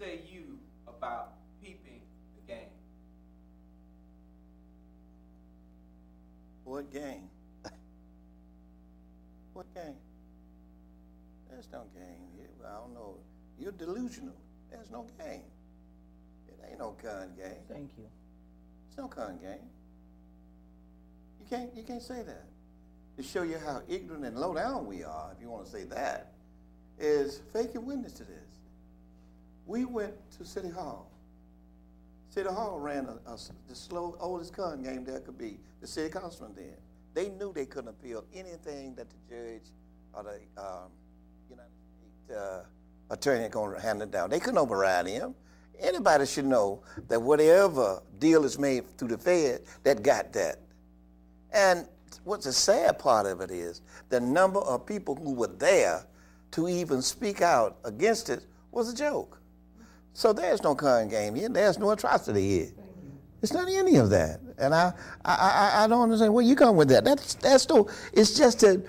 say you about peeping the game? What game? What game? There's no game here. I don't know. You're delusional. There's no game. It ain't no gun game. Thank you. It's no gun game. You can't say that. To show you how ignorant and low down we are, if you want to say that, is fake your witness to this. We went to City Hall. City Hall ran the slow oldest gun game there could be. The city councilman did. They knew they couldn't appeal anything that the judge or the United States attorney going to hand it down. They couldn't override him. Anybody should know that whatever deal is made through the Fed, that got that. And what's the sad part of it is the number of people who were there to even speak out against it was a joke. So there's no con game here. There's no atrocity here. It's not any of that. And I don't understand where you come with that. That's no, it's just that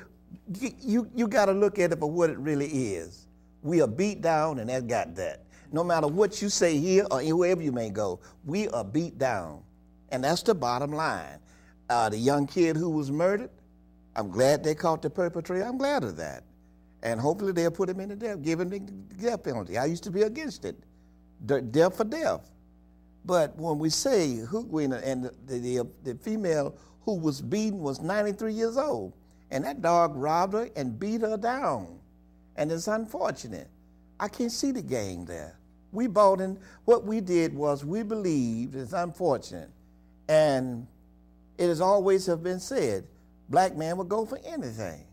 you got to look at it for what it really is. We are beat down, and that got that. No matter what you say here or wherever you may go, we are beat down. And that's the bottom line. The young kid who was murdered, I'm glad they caught the perpetrator. I'm glad of that. And hopefully they'll put him in the death, give him the death penalty. I used to be against it. Death for death. But when we say and the female who was beaten was 93 years old, and that dog robbed her and beat her down. And it's unfortunate. I can't see the game there. We bought in, what we did was we believed, it's unfortunate, and it has always have been said, black man would go for anything.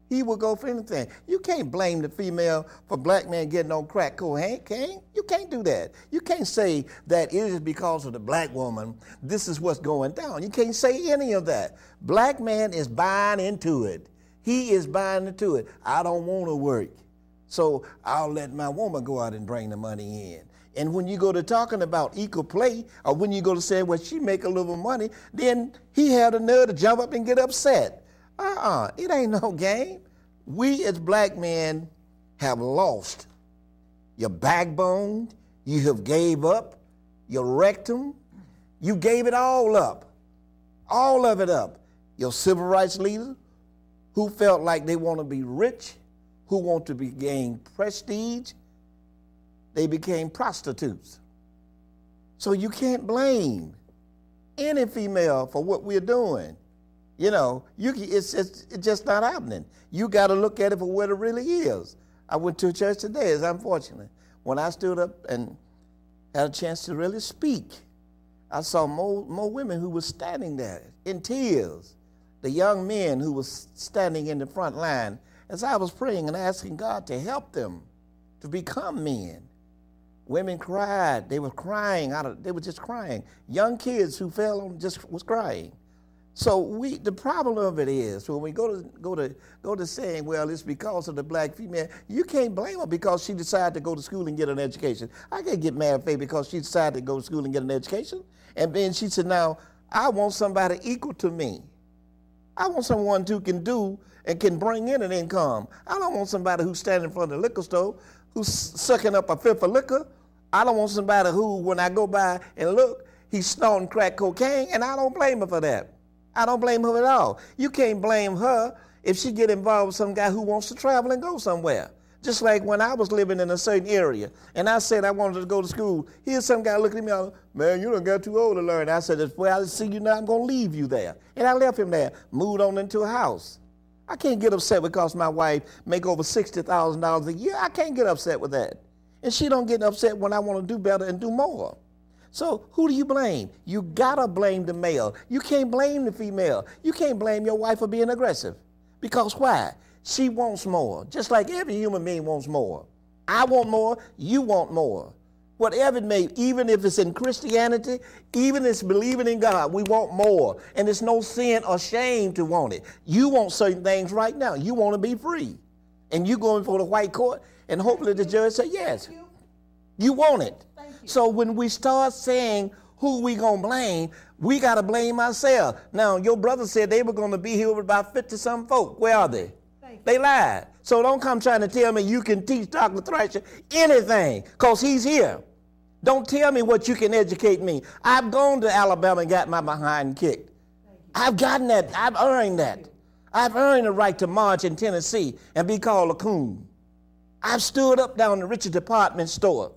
He would go for anything. You can't blame the female for black man getting on crack cocaine. You can't do that. You can't say that it is because of the black woman, this is what's going down. You can't say any of that. Black man is buying into it. He is buying into it. I don't want to work, so I'll let my woman go out and bring the money in. And when you go to talking about equal play, or when you go to say, well, she make a little money, then he had a nerve to jump up and get upset. It ain't no game. We as black men have lost your backbone. You have gave up your rectum. You gave it all up, all of it up. Your civil rights leaders who felt like they want to be rich, who want to gain prestige, they became prostitutes. So you can't blame any female for what we're doing. You know, it's just not happening. You got to look at it for what it really is. I went to a church today. It's unfortunate. When I stood up and had a chance to really speak, I saw more women who were standing there in tears. The young men who were standing in the front line, as I was praying and asking God to help them to become men. Women cried. They were crying they were just crying. Young kids who fell on just was crying. So the problem of it is when we go to saying, well, it's because of the black female, you can't blame her because she decided to go to school and get an education. I can't get mad at Faye because she decided to go to school and get an education. And then she said, now, I want somebody equal to me. I want someone who can do and can bring in an income. I don't want somebody who's standing in front of the liquor store who's sucking up a fifth of liquor. I don't want somebody who, when I go by and look, he's snorting crack cocaine, and I don't blame her for that. I don't blame her at all. You can't blame her if she get involved with some guy who wants to travel and go somewhere. Just like when I was living in a certain area, and I said I wanted to go to school. Here's some guy looking at me, all, man, you done got too old to learn. I said, well, I see you now, I'm going to leave you there. And I left him there, moved on into a house. I can't get upset because my wife make over $60,000 a year. I can't get upset with that. And she don't get upset when I want to do better and do more. So who do you blame? You gotta blame the male. You can't blame the female. You can't blame your wife for being aggressive. Because why? She wants more, just like every human being wants more. I want more, you want more. Whatever it may, even if it's in Christianity, even if it's believing in God, we want more. And it's no sin or shame to want it. You want certain things right now. You want to be free. And you going for the white court, and hopefully the judge say yes. You want it. So when we start saying who we gonna blame, we gotta blame ourselves. Now, your brother said they were gonna be here with about 50-some folk. Where are they? They lied. So don't come trying to tell me you can teach Dr. Thrasher anything, because he's here. Don't tell me what you can educate me. I've gone to Alabama and got my behind kicked. I've gotten that. I've earned that. I've earned the right to march in Tennessee and be called a coon. I've stood up down the Richard department store.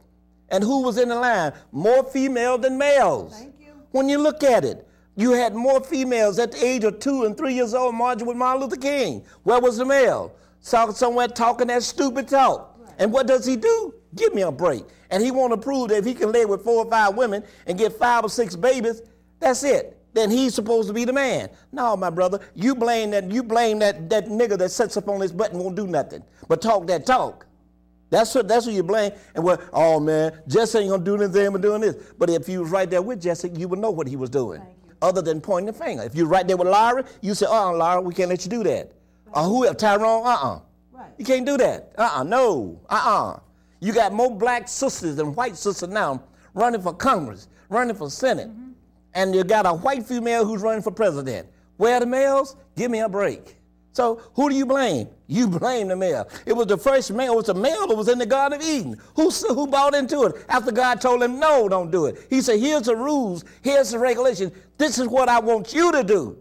And who was in the line? More female than males. Thank you. When you look at it, you had more females at the age of 2 and 3 years old marching with Martin Luther King. Where was the male? Somewhere talking that stupid talk. Right. And what does he do? Give me a break. And he want to prove that if he can lay with 4 or 5 women and get 5 or 6 babies, that's it. Then he's supposed to be the man. No, my brother, you blame that nigga that sits up on this button and won't do nothing but talk that talk. That's what you blame. And well, oh man, Jesse ain't gonna do anything but doing this. But if you was right there with Jesse, you would know what he was doing. Other than pointing the finger. If you're right there with Lyra, you say, Lyra, we can't let you do that. Or who else? Tyrone, Right. You can't do that. No. You got more black sisters than white sisters now running for Congress, running for Senate. Mm-hmm. And you got a white female who's running for president. Where are the males? Give me a break. So who do you blame? You blame the male. It was the first male. It was the male that was in the Garden of Eden. Who bought into it after God told him, no, don't do it? He said, here's the rules. Here's the regulations. This is what I want you to do.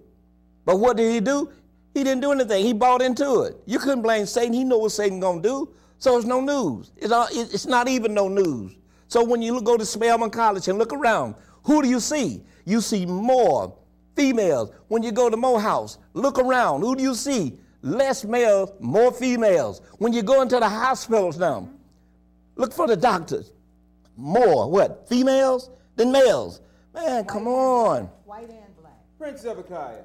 But what did he do? He didn't do anything. He bought into it. You couldn't blame Satan. He knew what Satan going to do. So it's no news. It's not even no news. So when you go to Spelman College and look around, who do you see? You see more females. When you go to Morehouse, look around. Who do you see? Less males, more females. When you go into the hospitals now, look for the doctors. More, what, females than males? Man, come on. White and black. Prince Zebekiah,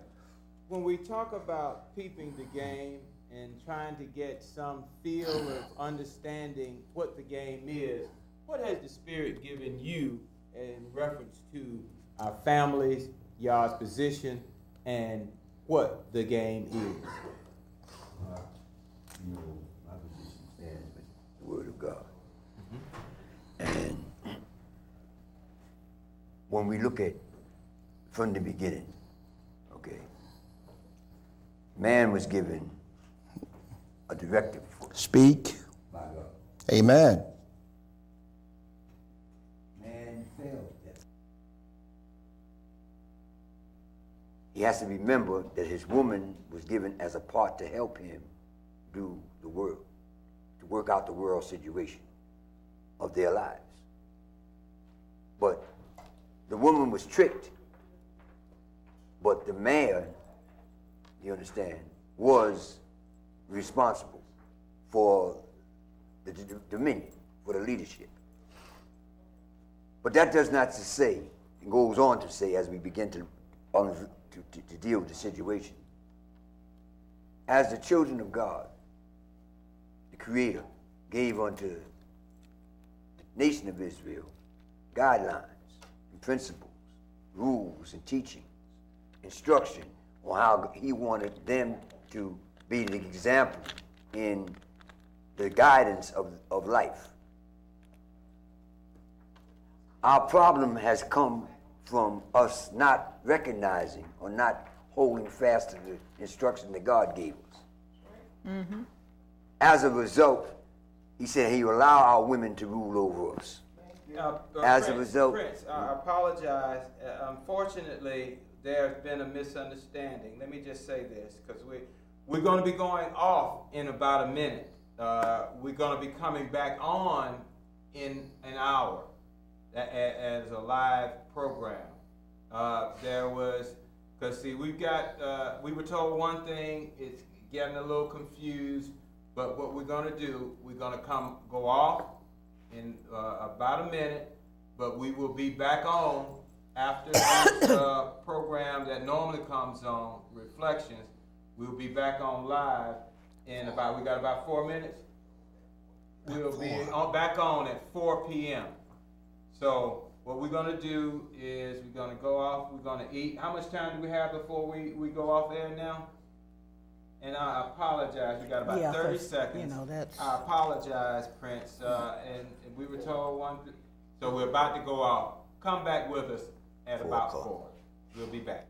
when we talk about peeping the game and trying to get some feel of understanding what the game is, what has the Spirit given you in reference to our families, y'all's position, and what the game is? My position stands with the Word of God. And when we look at from the beginning, okay, man was given a directive for Speak. by God. Amen. Man failed that. He has to remember that his woman was given as a part to help him do the work, to work out the world situation of their lives. But the woman was tricked. But the man, you understand, was responsible for the dominion, for the leadership. But that does not to say, it goes on to say, as we begin to deal with the situation, as the children of God, the Creator gave unto the nation of Israel guidelines and principles, rules and teachings, instruction on how he wanted them to be the example in the guidance of life. Our problem has come from us not recognizing or not holding fast to the instruction that God gave us. Mm-hmm. As a result, he said he will allow our women to rule over us. As a result, Prince, I apologize. Unfortunately, there's been a misunderstanding. Let me just say this, because we're going to be going off in about a minute. We're going to be coming back on in an hour as a live program. Because see, we were told one thing, it's getting a little confused, but what we're going to do, we're going to go off in about a minute, but we will be back on after this program that normally comes on, Reflections. We'll be back on live in we got about 4 minutes. We'll be back on at 4 p.m. So what we're going to do is we're going to go off, we're going to eat. How much time do we have before we go off air now? And I apologize, we got about 30 seconds. You know, that's... I apologize, Prince. And we were told so we're about to go off. Come back with us at about 4. We'll be back.